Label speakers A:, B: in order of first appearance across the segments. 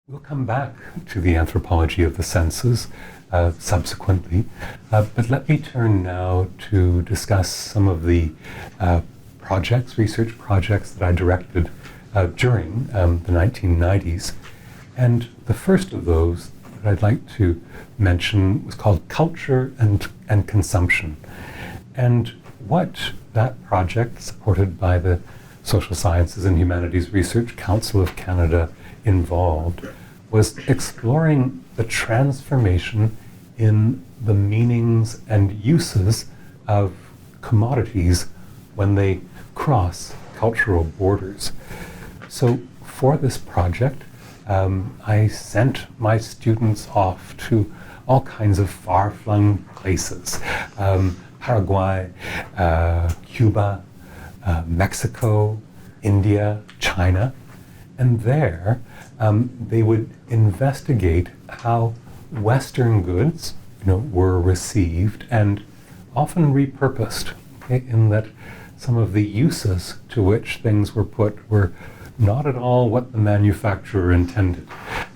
A: We'll come back to the anthropology of the senses subsequently, but let me turn now to discuss some of the research projects that I directed during the 1990s. And the first of those that I'd like to mention was called Culture and Consumption. And what that project, supported by the Social Sciences and Humanities Research Council of Canada, involved was exploring the transformation in the meanings and uses of commodities when they cross cultural borders. So for this project, I sent my students off to all kinds of far-flung places, Paraguay, Cuba, Mexico, India, China, and there they would investigate how Western goods, were received and often repurposed, in that some of the uses to which things were put were not at all what the manufacturer intended.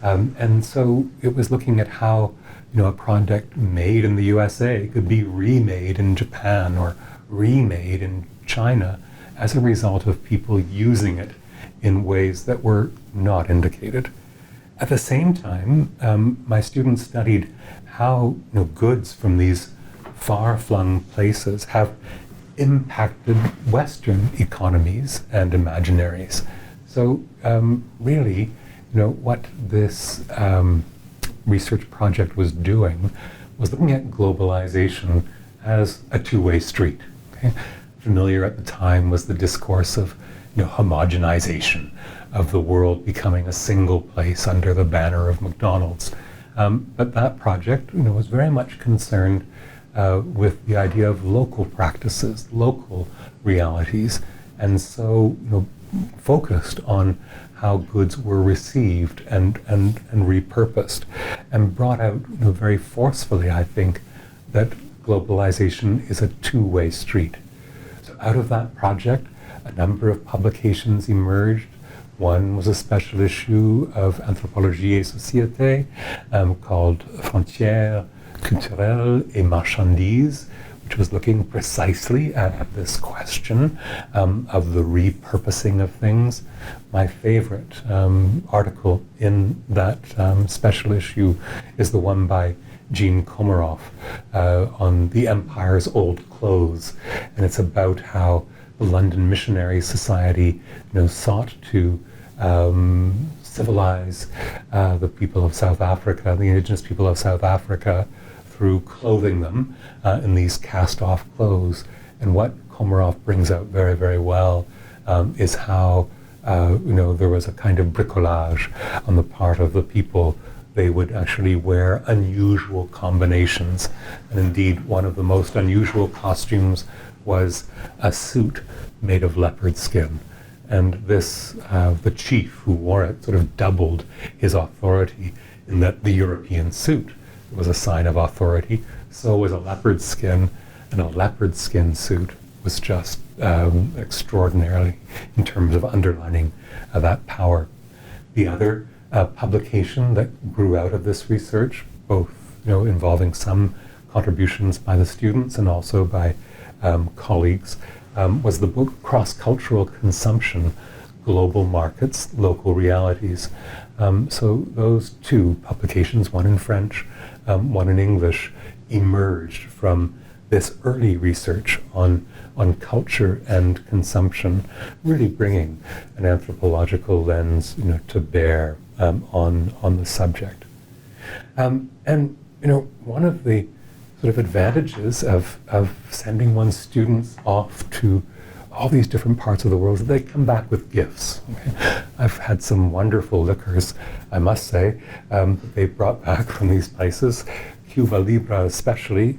A: And so it was looking at how, a product made in the USA could be remade in Japan or remade in China as a result of people using it in ways that were not indicated. At the same time, my students studied how goods from these far-flung places have impacted Western economies and imaginaries. So really, what this research project was doing was looking at globalization as a two-way street. Okay? Familiar at the time was the discourse of homogenization of the world becoming a single place under the banner of McDonald's. But that project was very much concerned with the idea of local practices, local realities, and so focused on how goods were received and repurposed, and brought out very forcefully, I think, that globalization is a two-way street. So out of that project, a number of publications emerged. One was a special issue of Anthropologie et Société called Frontières culturelles et marchandises, which was looking precisely at this question of the repurposing of things. My favorite article in that special issue is the one by Jean Komaroff on the Empire's Old Clothes, and it's about how the London Missionary Society sought to civilize the people of South Africa, the indigenous people of South Africa, through clothing them in these cast-off clothes. And what Komaroff brings out very, very well is how there was a kind of bricolage on the part of the people. They would actually wear unusual combinations. And indeed, one of the most unusual costumes was a suit made of leopard skin. And this, the chief who wore it sort of doubled his authority in that the European suit was a sign of authority, so was a leopard skin, and a leopard skin suit was just extraordinarily in terms of underlining that power. The other publication that grew out of this research, both involving some contributions by the students and also by colleagues, was the book Cross-Cultural Consumption, Global Markets, Local Realities. So those two publications, one in French, one in English, emerged from this early research on culture and consumption, really bringing an anthropological lens to bear on the subject. And one of the sort of advantages of sending one's students off to all these different parts of the world is that they come back with gifts. Okay? I've had some wonderful liquors, I must say, that they've brought back from these places. Cuba Libre especially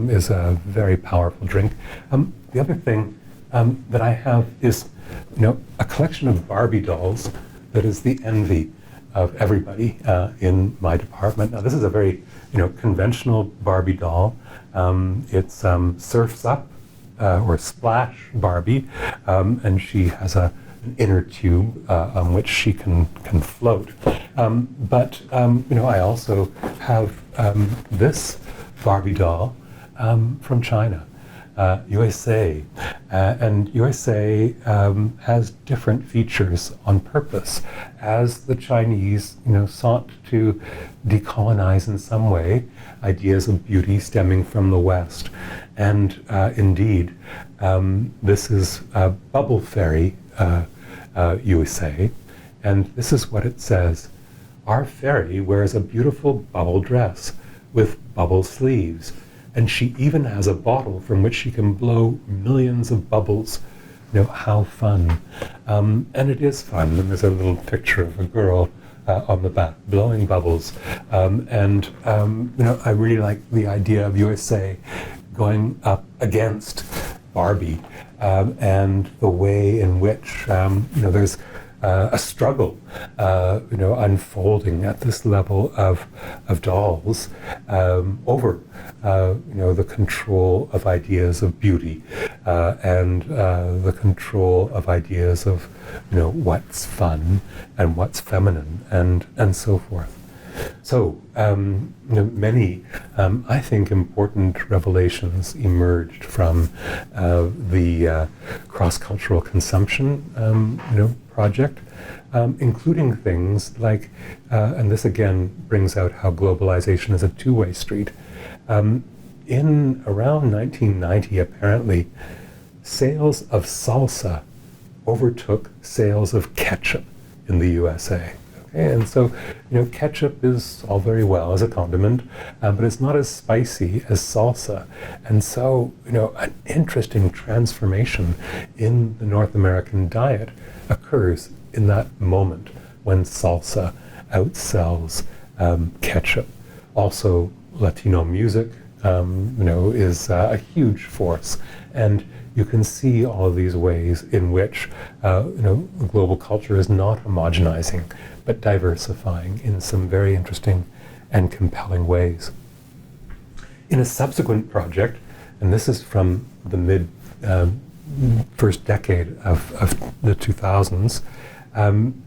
A: is a very powerful drink. The other thing that I have is, a collection of Barbie dolls that is the envy of everybody in my department. Now, this is a very, conventional Barbie doll. It's Surf's Up or Splash Barbie, and she has an inner tube on which she can float. But I also have this Barbie doll from China. USA, and USA has different features on purpose as the Chinese, sought to decolonize in some way ideas of beauty stemming from the West. And indeed, this is Bubble Fairy USA, and this is what it says. Our fairy wears a beautiful bubble dress with bubble sleeves, and she even has a bottle from which she can blow millions of bubbles. How fun. And it is fun. And there's a little picture of a girl on the back blowing bubbles. I really like the idea of USA going up against Barbie and the way in which, there's a struggle, unfolding at this level of dolls over, the control of ideas of beauty and the control of ideas of, what's fun and what's feminine and so forth. So many, I think, important revelations emerged from the cross-cultural consumption, project, including things like, and this again brings out how globalization is a two-way street. In around 1990, apparently, sales of salsa overtook sales of ketchup in the USA. And so, ketchup is all very well as a condiment, but it's not as spicy as salsa. And so, an interesting transformation in the North American diet occurs in that moment when salsa outsells ketchup. Also, Latino music, is a huge force. And you can see all of these ways in which, global culture is not homogenizing, but diversifying in some very interesting and compelling ways. In a subsequent project, and this is from the first decade of the 2000s,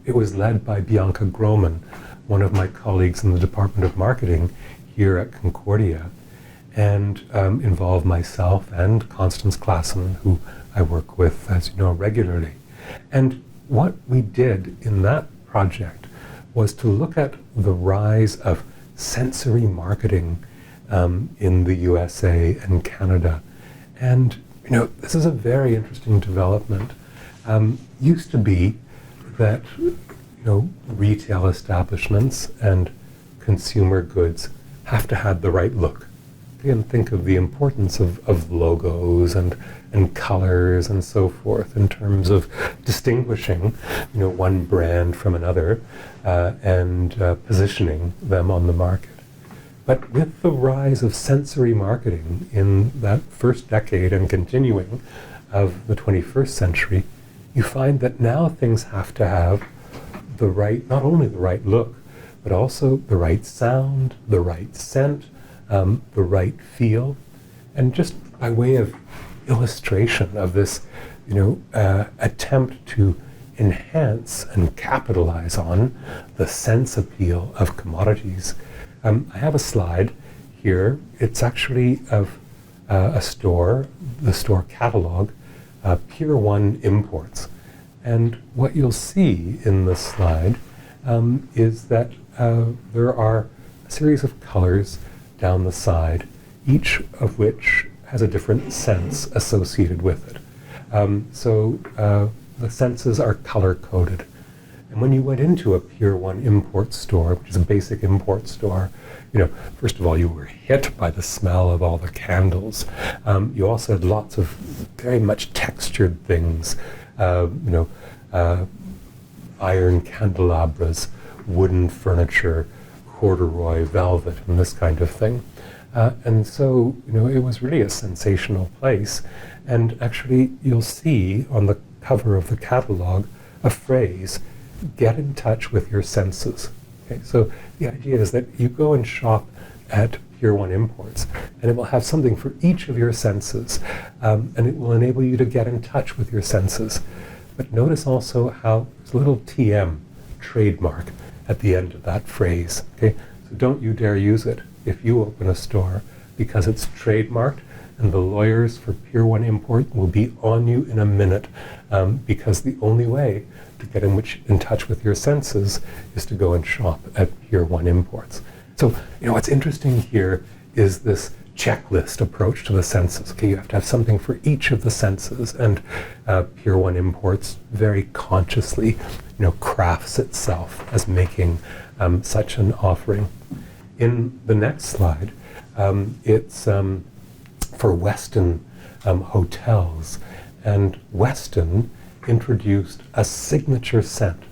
A: it was led by Bianca Groman, one of my colleagues in the Department of Marketing here at Concordia, and involved myself and Constance Klassen, who I work with, as you know, regularly. And what we did in that project was to look at the rise of sensory marketing in the USA and Canada. And, this is a very interesting development. Used to be that, retail establishments and consumer goods have to have the right look. Again, think of the importance of logos and colors and so forth in terms of distinguishing, one brand from another and positioning them on the market. But with the rise of sensory marketing in that first decade and continuing of the 21st century, you find that now things have to have the right, not only the right look, but also the right sound, the right scent, the right feel. And just by way of illustration of this, attempt to enhance and capitalize on the sense appeal of commodities, I have a slide here. It's actually of a store, the store catalog, Pier 1 Imports. And what you'll see in this slide is that there are a series of colors down the side, each of which has a different sense associated with it. So the senses are color-coded. And when you went into a Pier 1 import store, which is a basic import store, first of all, you were hit by the smell of all the candles. You also had lots of very much textured things, iron candelabras, wooden furniture, corduroy, velvet, and this kind of thing. And so, it was really a sensational place. And actually, you'll see on the cover of the catalog a phrase, get in touch with your senses. Okay, so the idea is that you go and shop at Pier 1 Imports, and it will have something for each of your senses, and it will enable you to get in touch with your senses. But notice also how there's a little TM, trademark, at the end of that phrase. Okay, so don't you dare use it if you open a store, because it's trademarked, and the lawyers for Pier 1 Import will be on you in a minute, because the only way to get in touch with your senses is to go and shop at Pier 1 Imports. So, what's interesting here is this checklist approach to the senses. Okay, you have to have something for each of the senses, and Pier 1 Imports very consciously, crafts itself as making such an offering. In the next slide, it's for Westin hotels, and Westin introduced a signature scent,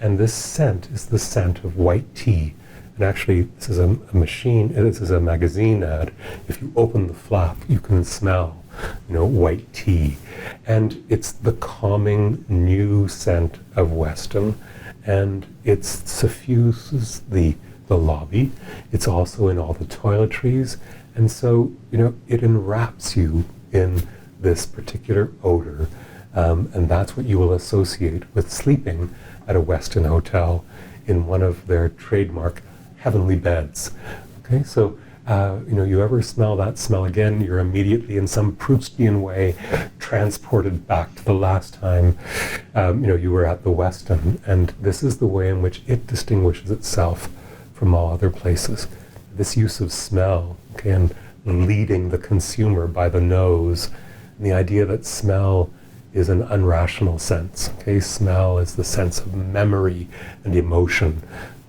A: and this scent is the scent of white tea. And actually, this is this is a magazine ad. If you open the flap, you can smell, white tea. And it's the calming new scent of Westin, and it suffuses the lobby. It's also in all the toiletries, and so, it enwraps you in this particular odor, and that's what you will associate with sleeping at a Westin hotel in one of their trademark heavenly beds. Okay, so you ever smell that smell again, you're immediately in some Proustian way transported back to the last time you were at the Westin, and this is the way in which it distinguishes itself from all other places. This use of smell, okay, and leading the consumer by the nose, and the idea that smell is an unrational sense. Okay, smell is the sense of memory and emotion,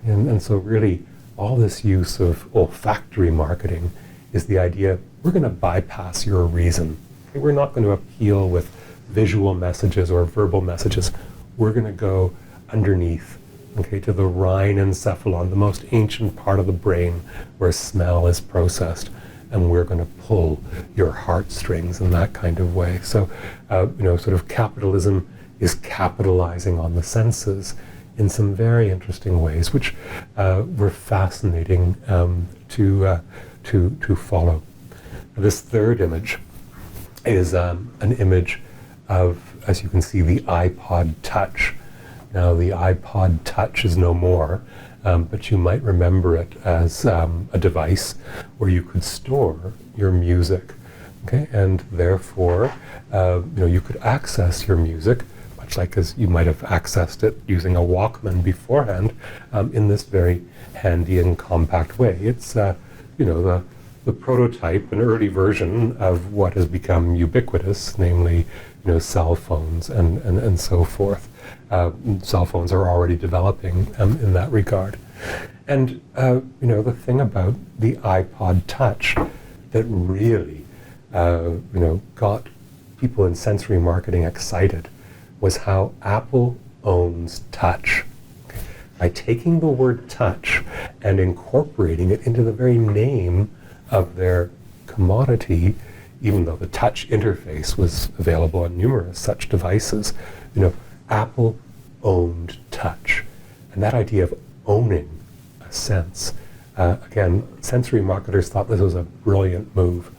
A: and so really all this use of olfactory marketing is the idea we're going to bypass your reason. Okay, we're not going to appeal with visual messages or verbal messages. We're going to go underneath, okay, to the rhinencephalon, the most ancient part of the brain where smell is processed, and we're going to pull your heartstrings in that kind of way. So, sort of capitalism is capitalizing on the senses in some very interesting ways, which were fascinating to follow. This third image is an image of, as you can see, the iPod Touch. Now, the iPod Touch is no more, but you might remember it as a device where you could store your music, okay? And therefore, you could access your music, much like as you might have accessed it using a Walkman beforehand, in this very handy and compact way. It's, the prototype, an early version of what has become ubiquitous, namely, cell phones and so forth. Cell phones are already developing in that regard. And, the thing about the iPod Touch that really, got people in sensory marketing excited was how Apple owns touch. Okay. By taking the word touch and incorporating it into the very name of their commodity, even though the touch interface was available on numerous such devices, Apple owned touch. And that idea of owning a sense, again, sensory marketers thought this was a brilliant move.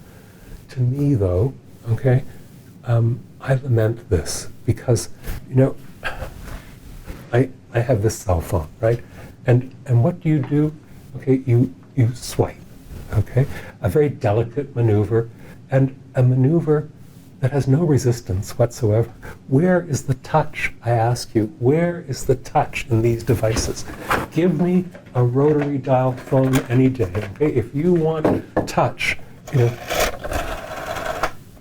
A: To me, though, okay, I lament this because, I have this cell phone, right? And what do? Okay, you swipe, okay? A very delicate maneuver, and a maneuver that has no resistance whatsoever. Where is the touch, I ask you? Where is the touch in these devices? Give me a rotary dial phone any day, okay? If you want touch,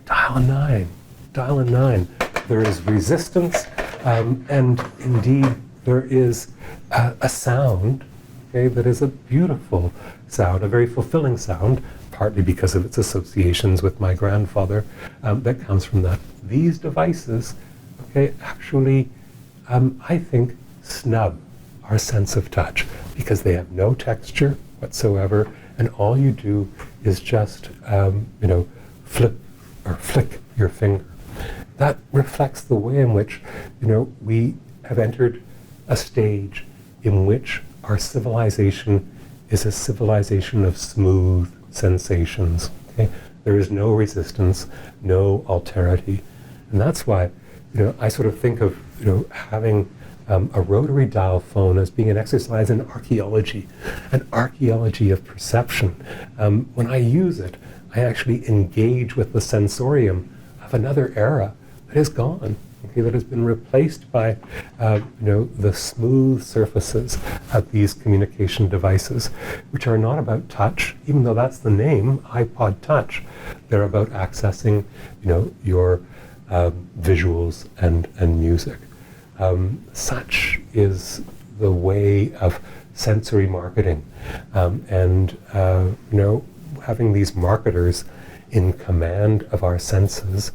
A: dial a 9. Dial a 9. There is resistance, and indeed there is a sound, okay, that is a beautiful sound, a very fulfilling sound, partly because of its associations with my grandfather, that comes from that. These devices, okay, actually, I think, snub our sense of touch because they have no texture whatsoever, and all you do is just, flip or flick your finger. That reflects the way in which, we have entered a stage in which our civilization is a civilization of smooth sensations. Okay? There is no resistance, no alterity. And that's why, I sort of think of, having a rotary dial phone as being an exercise in archaeology, an archaeology of perception. When I use it, I actually engage with the sensorium of another era that is gone, okay, that has been replaced by, the smooth surfaces of these communication devices, which are not about touch, even though that's the name, iPod Touch. They're about accessing, your visuals and music. Such is the way of sensory marketing, having these marketers in command of our senses